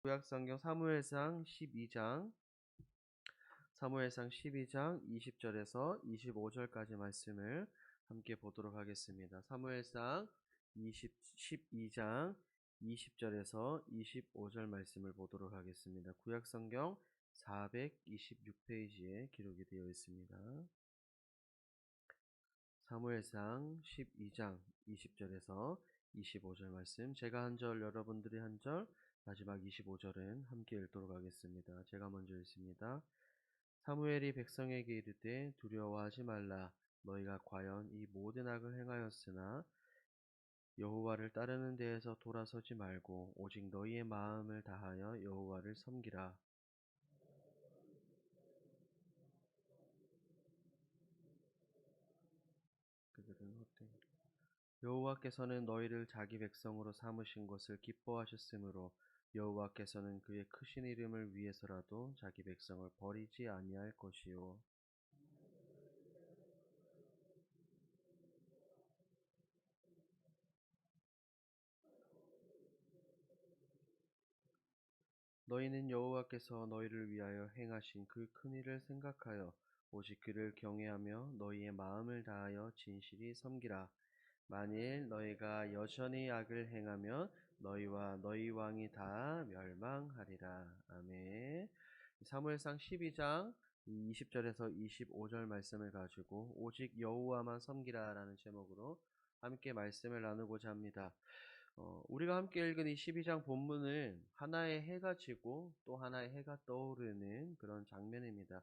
구약성경 사무엘상 12장 20절에서 25절까지 말씀을 함께 보도록 하겠습니다. 사무엘상 12장 20절에서 25절 말씀을 보도록 하겠습니다. 구약성경 426페이지에 기록이 되어 있습니다. 사무엘상 12장 20절에서 25절 말씀, 제가 한 절, 여러분들이 한 절, 마지막 25절은 함께 읽도록 하겠습니다. 제가 먼저 읽습니다. 사무엘이 백성에게 이르되 두려워하지 말라. 너희가 과연 이 모든 악을 행하였으나 여호와를 따르는 데에서 돌아서지 말고 오직 너희의 마음을 다하여 여호와를 섬기라. 그들은 헛된 여호와께서는 너희를 자기 백성으로 삼으신 것을 기뻐하셨으므로 여호와께서는 그의 크신 이름을 위해서라도 자기 백성을 버리지 아니할 것이요. 너희는 여호와께서 너희를 위하여 행하신 그 큰 일을 생각하여 오직 그를 경외하며 너희의 마음을 다하여 진실히 섬기라. 만일 너희가 여전히 악을 행하면 너희와 너희 왕이 다 멸망하리라. 아멘. 사무엘상 12장 20절에서 25절 말씀을 가지고 오직 여호와만 섬기라라는 제목으로 함께 말씀을 나누고자 합니다. 우리가 함께 읽은 이 12장 본문은 하나의 해가 지고 또 하나의 해가 떠오르는 그런 장면입니다.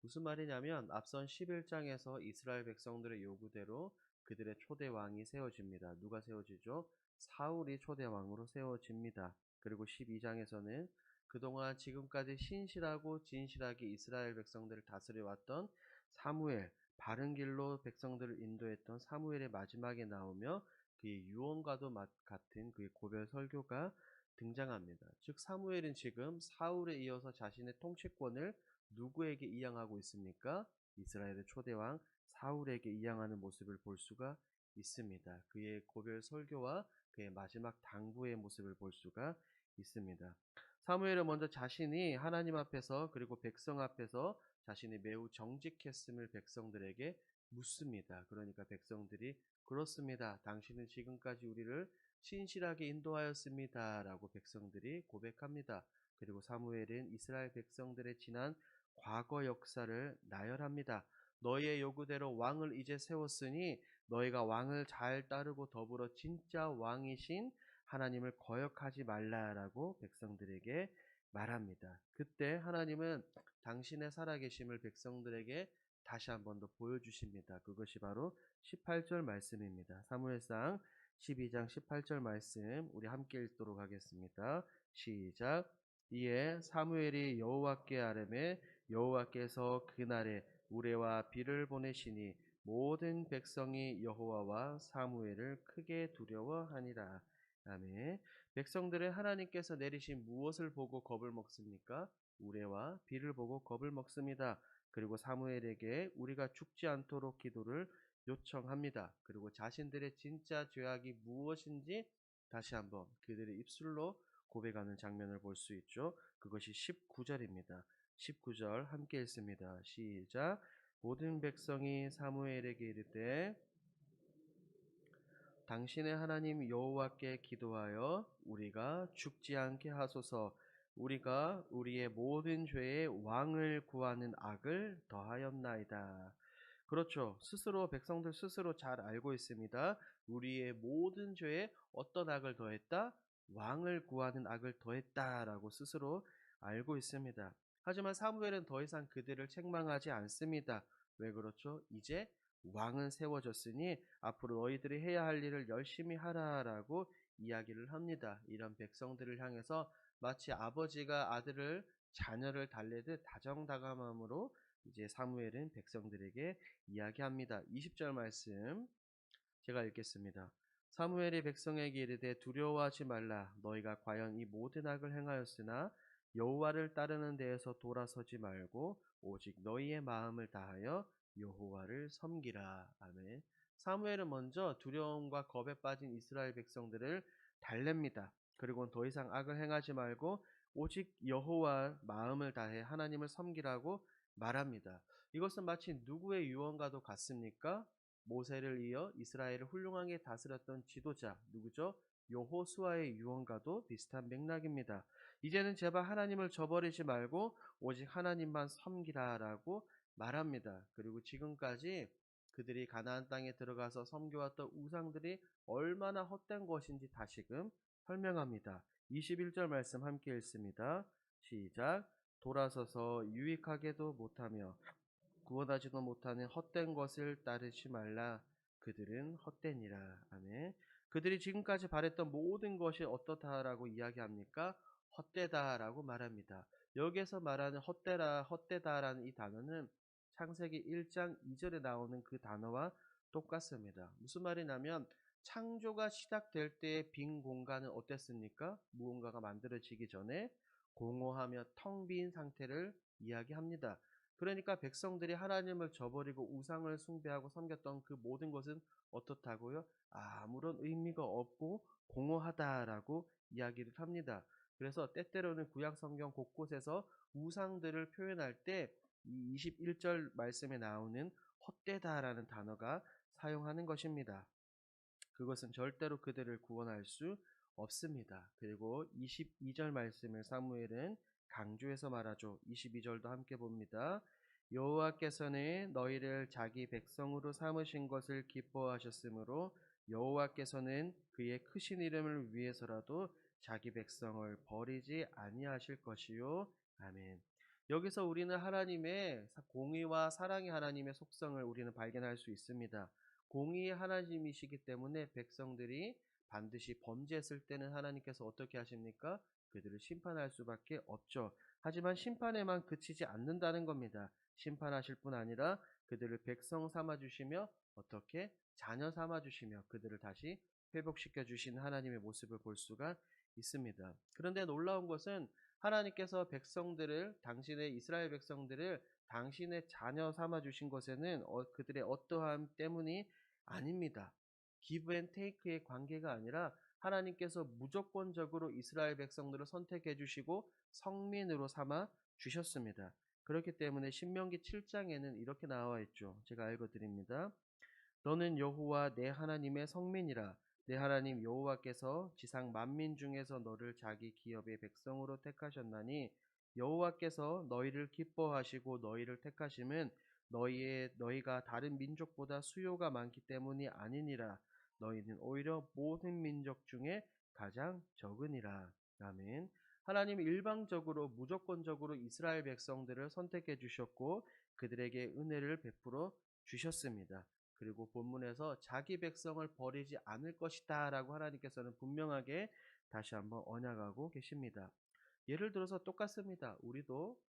무슨 말이냐면 앞선 11장에서 이스라엘 백성들의 요구대로 그들의 초대 왕이 세워집니다. 누가 세워지죠? 사울이 초대 왕으로 세워집니다. 그리고 12장에서는 그동안 지금까지 신실하고 진실하게 이스라엘 백성들을 다스려 왔던 사무엘, 바른 길로 백성들을 인도했던 사무엘의 마지막에 나오며 그의 유언과도 같은 그의 고별 설교가 등장합니다. 즉 사무엘은 지금 사울에 이어서 자신의 통치권을 누구에게 이양하고 있습니까? 이스라엘의 초대왕 사울에게 이양하는 모습을 볼 수가 있습니다. 그의 고별 설교와 그의 마지막 당부의 모습을 볼 수가 있습니다. 사무엘은 먼저 자신이 하나님 앞에서 그리고 백성 앞에서 자신이 매우 정직했음을 백성들에게 묻습니다. 그러니까 백성들이 그렇습니다. 당신은 지금까지 우리를 신실하게 인도하였습니다. 라고 백성들이 고백합니다. 그리고 사무엘은 이스라엘 백성들의 지난 과거 역사를 나열합니다. 너희의 요구대로 왕을 이제 세웠으니 너희가 왕을 잘 따르고 더불어 진짜 왕이신 하나님을 거역하지 말라라고 백성들에게 말합니다. 그때 하나님은 당신의 살아계심을 백성들에게 다시 한 번 더 보여주십니다. 그것이 바로 18절 말씀입니다. 사무엘상 12장 18절 말씀 우리 함께 읽도록 하겠습니다. 시작. 이에 사무엘이 여호와께 아뢰매 여호와께서 그날에 우레와 비를 보내시니 모든 백성이 여호와와 사무엘을 크게 두려워하니라. 아멘. 백성들은 하나님께서 내리신 무엇을 보고 겁을 먹습니까? 우레와 비를 보고 겁을 먹습니다. 그리고 사무엘에게 우리가 죽지 않도록 기도를 요청합니다. 그리고 자신들의 진짜 죄악이 무엇인지 다시 한번 그들의 입술로 고백하는 장면을 볼 수 있죠. 그것이 19절입니다. 19절 함께 읽습니다. 시작. 모든 백성이 사무엘에게 이르되 당신의 하나님 여호와께 기도하여 우리가 죽지 않게 하소서. 우리가 우리의 모든 죄에 왕을 구하는 악을 더하였나이다. 그렇죠. 스스로 백성들 스스로 잘 알고 있습니다. 우리의 모든 죄에 어떤 악을 더했다? 왕을 구하는 악을 더했다라고 스스로 알고 있습니다. 하지만 사무엘은 더 이상 그들을 책망하지 않습니다. 왜 그렇죠? 이제 왕은 세워졌으니 앞으로 너희들이 해야 할 일을 열심히 하라라고 이야기를 합니다. 이런 백성들을 향해서 마치 아버지가 자녀를 달래듯 다정다감함으로 이제 사무엘은 백성들에게 이야기합니다. 20절 말씀 제가 읽겠습니다. 사무엘이 백성에게 이르되 두려워하지 말라. 너희가 과연 이 모든 악을 행하였으나 여호와를 따르는 데에서 돌아서지 말고 오직 너희의 마음을 다하여 여호와를 섬기라. 아멘. 사무엘은 먼저 두려움과 겁에 빠진 이스라엘 백성들을 달랩니다. 그리고 더 이상 악을 행하지 말고 오직 여호와 마음을 다해 하나님을 섬기라고 말합니다. 이것은 마치 누구의 유언과도 같습니까? 모세를 이어 이스라엘을 훌륭하게 다스렸던 지도자 누구죠? 여호수아의 유언과도 비슷한 맥락입니다. 이제는 제발 하나님을 저버리지 말고 오직 하나님만 섬기라라고 말합니다. 그리고 지금까지 그들이 가나안 땅에 들어가서 섬겨왔던 우상들이 얼마나 헛된 것인지 다시금 설명합니다. 21절 말씀 함께 읽습니다. 시작. 돌아서서 유익하게도 못하며 구원하지도 못하는 헛된 것을 따르지 말라. 그들은 헛되니라. 아멘. 그들이 지금까지 바랬던 모든 것이 어떻다라고 이야기합니까? 헛되다라고 말합니다. 여기에서 말하는 헛되다라는 이 단어는 창세기 1장 2절에 나오는 그 단어와 똑같습니다. 무슨 말이냐면 창조가 시작될 때의 빈 공간은 어땠습니까? 무언가가 만들어지기 전에 공허하며 텅 빈 상태를 이야기합니다. 그러니까 백성들이 하나님을 저버리고 우상을 숭배하고 섬겼던 그 모든 것은 어떻다고요? 아무런 의미가 없고 공허하다라고 이야기를 합니다. 그래서 때때로는 구약 성경 곳곳에서 우상들을 표현할 때 이 21절 말씀에 나오는 헛되다라는 단어가 사용하는 것입니다. 그것은 절대로 그들을 구원할 수 없습니다. 그리고 22절 말씀을 사무엘은 강조해서 말하죠. 22절도 함께 봅니다. 여호와께서는 너희를 자기 백성으로 삼으신 것을 기뻐하셨으므로 여호와께서는 그의 크신 이름을 위해서라도 자기 백성을 버리지 아니하실 것이요. 아멘. 여기서 우리는 하나님의 공의와 사랑의 하나님의 속성을 우리는 발견할 수 있습니다. 공의의 하나님이시기 때문에 백성들이 반드시 범죄했을 때는 하나님께서 어떻게 하십니까? 그들을 심판할 수밖에 없죠. 하지만 심판에만 그치지 않는다는 겁니다. 심판하실 뿐 아니라 그들을 백성 삼아 주시며 어떻게 자녀 삼아 주시며 그들을 다시 회복시켜 주시는 하나님의 모습을 볼 수가 있습니다. 그런데 놀라운 것은 하나님께서 백성들을 당신의 이스라엘 백성들을 당신의 자녀 삼아 주신 것에는 그들의 어떠함 때문이 아닙니다. 기브 앤 테이크의 관계가 아니라 하나님께서 무조건적으로 이스라엘 백성들을 선택해 주시고 성민으로 삼아 주셨습니다. 그렇기 때문에 신명기 7장에는 이렇게 나와 있죠. 제가 읽어드립니다. 너는 여호와 내 하나님의 성민이라. 내 하나님 여호와께서 지상 만민 중에서 너를 자기 기업의 백성으로 택하셨나니 여호와께서 너희를 기뻐하시고 너희를 택하심은 너희가 다른 민족보다 수요가 많기 때문이 아니니라. 너희는 오히려 모든 민족 중에 가장 적으니라. 아멘. 하나님이 일방적으로 무조건적으로 이스라엘 백성들을 선택해 주셨고 그들에게 은혜를 베풀어 주셨습니다. 그리고 본문에서 자기 백성을 버리지 않을 것이다 라고 하나님께서는 분명하게 다시 한번 언약하고 계십니다. 예를 들어서 똑같습니다. 우리도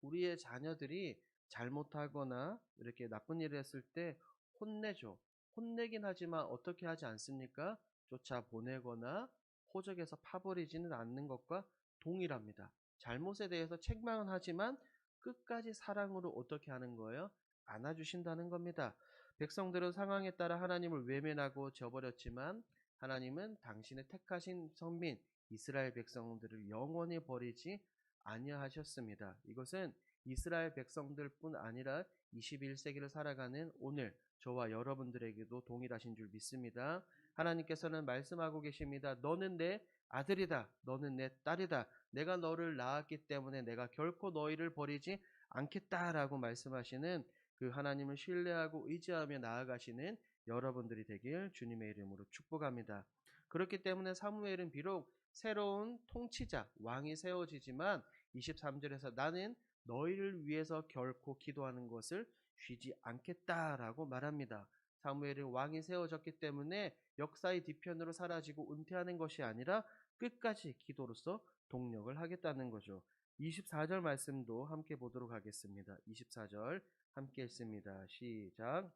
우리의 자녀들이 잘못하거나 이렇게 나쁜 일을 했을 때 혼내죠. 혼내긴 하지만 어떻게 하지 않습니까? 쫓아 보내거나 호적에서 파버리지는 않는 것과 동일합니다. 잘못에 대해서 책망은 하지만 끝까지 사랑으로 어떻게 하는 거예요? 안아주신다는 겁니다. 백성들은 상황에 따라 하나님을 외면하고 저버렸지만 하나님은 당신의 택하신 선민 이스라엘 백성들을 영원히 버리지 아니하셨습니다. 이것은 이스라엘 백성들뿐 아니라 21세기를 살아가는 오늘 저와 여러분들에게도 동일하신 줄 믿습니다. 하나님께서는 말씀하고 계십니다. 너는 내 아들이다. 너는 내 딸이다. 내가 너를 낳았기 때문에 내가 결코 너희를 버리지 않겠다라고 말씀하시는 그 하나님을 신뢰하고 의지하며 나아가시는 여러분들이 되길 주님의 이름으로 축복합니다. 그렇기 때문에 사무엘은 비록 새로운 통치자, 왕이 세워지지만 23절에서 나는 너희를 위해서 결코 기도하는 것을 쉬지 않겠다라고 말합니다. 사무엘은 왕이 세워졌기 때문에 역사의 뒤편으로 사라지고 은퇴하는 것이 아니라 끝까지 기도로서 동력을 하겠다는 거죠. 24절 말씀도 함께 보도록 하겠습니다. 24절 함께 읽습니다. 시작.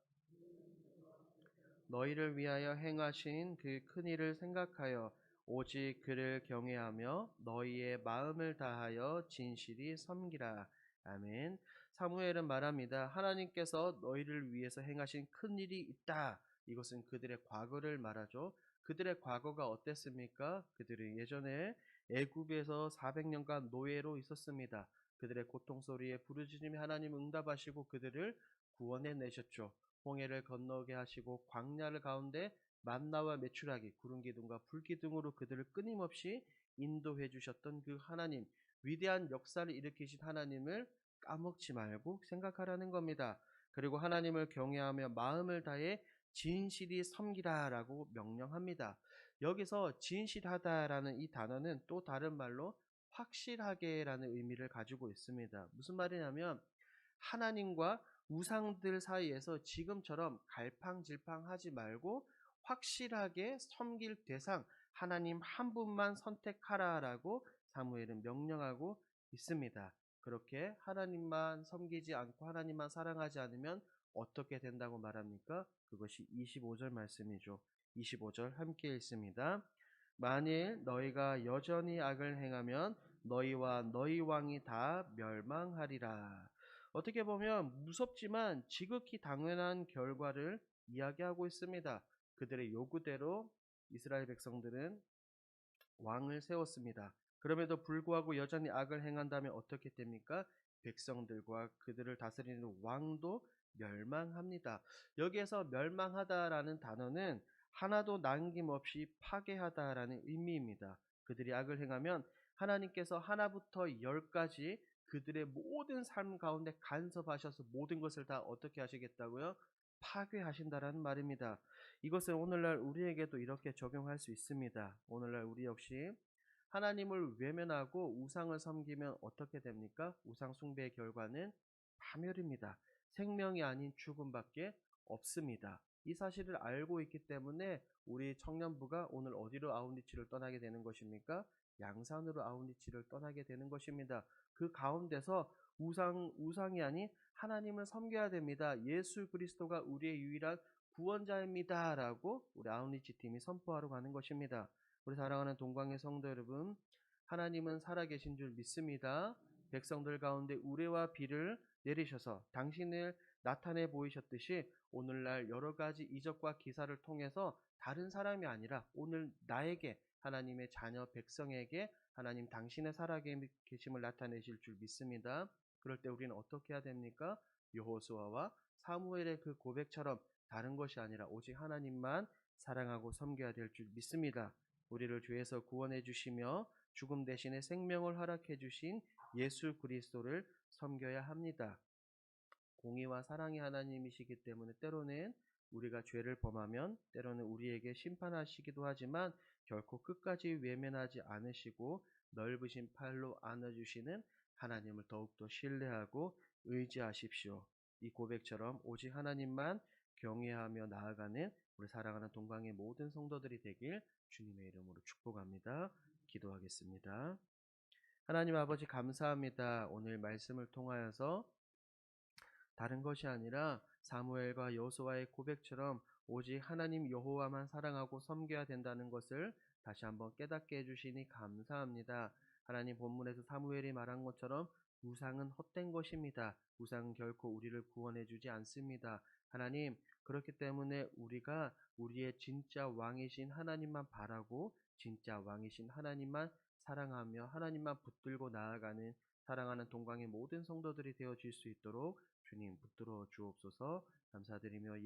너희를 위하여 행하신 그 큰 일을 생각하여 오직 그를 경외하며 너희의 마음을 다하여 진실이 섬기라. 아멘. 사무엘은 말합니다. 하나님께서 너희를 위해서 행하신 큰 일이 있다. 이것은 그들의 과거를 말하죠. 그들의 과거가 어땠습니까? 그들은 예전에 애굽에서 400년간 노예로 있었습니다. 그들의 고통 소리에 부르짖음에 하나님 응답하시고 그들을 구원해 내셨죠. 홍해를 건너게 하시고 광야를 가운데 만나와 메추라기, 구름 기둥과 불 기둥으로 그들을 끊임없이 인도해 주셨던 그 하나님, 위대한 역사를 일으키신 하나님을 까먹지 말고 생각하라는 겁니다. 그리고 하나님을 경외하며 마음을 다해 진실이 섬기라라고 명령합니다. 여기서 진실하다라는 이 단어는 또 다른 말로 확실하게라는 의미를 가지고 있습니다. 무슨 말이냐면 하나님과 우상들 사이에서 지금처럼 갈팡질팡하지 말고 확실하게 섬길 대상 하나님 한 분만 선택하라라고 사무엘은 명령하고 있습니다. 그렇게 하나님만 섬기지 않고 하나님만 사랑하지 않으면 어떻게 된다고 말합니까? 그것이 25절 말씀이죠. 25절 함께 읽습니다. 만일 너희가 여전히 악을 행하면 너희와 너희 왕이 다 멸망하리라. 어떻게 보면 무섭지만 지극히 당연한 결과를 이야기하고 있습니다. 그들의 요구대로 이스라엘 백성들은 왕을 세웠습니다. 그럼에도 불구하고 여전히 악을 행한다면 어떻게 됩니까? 백성들과 그들을 다스리는 왕도 멸망합니다. 여기에서 멸망하다라는 단어는 하나도 남김없이 파괴하다라는 의미입니다. 그들이 악을 행하면 하나님께서 하나부터 열까지 그들의 모든 삶 가운데 간섭하셔서 모든 것을 다 어떻게 하시겠다고요? 파괴하신다라는 말입니다. 이것을 오늘날 우리에게도 이렇게 적용할 수 있습니다. 오늘날 우리 역시 하나님을 외면하고 우상을 섬기면 어떻게 됩니까? 우상 숭배의 결과는 파멸입니다. 생명이 아닌 죽음밖에 없습니다. 이 사실을 알고 있기 때문에 우리 청년부가 오늘 어디로 아웃리치를 떠나게 되는 것입니까? 양산으로 아웃리치를 떠나게 되는 것입니다. 그 가운데서 우상이 아닌 하나님을 섬겨야 됩니다. 예수 그리스도가 우리의 유일한 구원자입니다. 라고 우리 아웃리치 팀이 선포하러 가는 것입니다. 우리 사랑하는 동광의 성도 여러분, 하나님은 살아계신 줄 믿습니다. 백성들 가운데 우레와 비를 내리셔서 당신을 나타내 보이셨듯이 오늘날 여러 가지 이적과 기사를 통해서 다른 사람이 아니라 오늘 나에게 하나님의 자녀 백성에게 하나님 당신의 살아계심을 나타내실 줄 믿습니다. 그럴 때 우리는 어떻게 해야 됩니까? 여호수아와 사무엘의 그 고백처럼 다른 것이 아니라 오직 하나님만 사랑하고 섬겨야 될 줄 믿습니다. 우리를 죄에서 구원해 주시며 죽음 대신에 생명을 허락해 주신 예수 그리스도를 섬겨야 합니다. 공의와 사랑의 하나님이시기 때문에 때로는 우리가 죄를 범하면 때로는 우리에게 심판하시기도 하지만 결코 끝까지 외면하지 않으시고 넓으신 팔로 안아주시는 하나님을 더욱더 신뢰하고 의지하십시오. 이 고백처럼 오직 하나님만 경외하며 나아가는 우리 사랑하는 동광의 모든 성도들이 되길 주님의 이름으로 축복합니다. 기도하겠습니다. 하나님 아버지 감사합니다. 오늘 말씀을 통하여서 다른 것이 아니라 사무엘과 여호수아의 고백처럼 오직 하나님 여호와만 사랑하고 섬겨야 된다는 것을 다시 한번 깨닫게 해주시니 감사합니다. 하나님 본문에서 사무엘이 말한 것처럼 우상은 헛된 것입니다. 우상은 결코 우리를 구원해 주지 않습니다. 하나님, 그렇기 때문에 우리가 우리의 진짜 왕이신 하나님만 바라고 진짜 왕이신 하나님만 사랑하며 하나님만 붙들고 나아가는 사랑하는 동광의 모든 성도들이 되어질 수 있도록 주님 붙들어 주옵소서. 감사드리며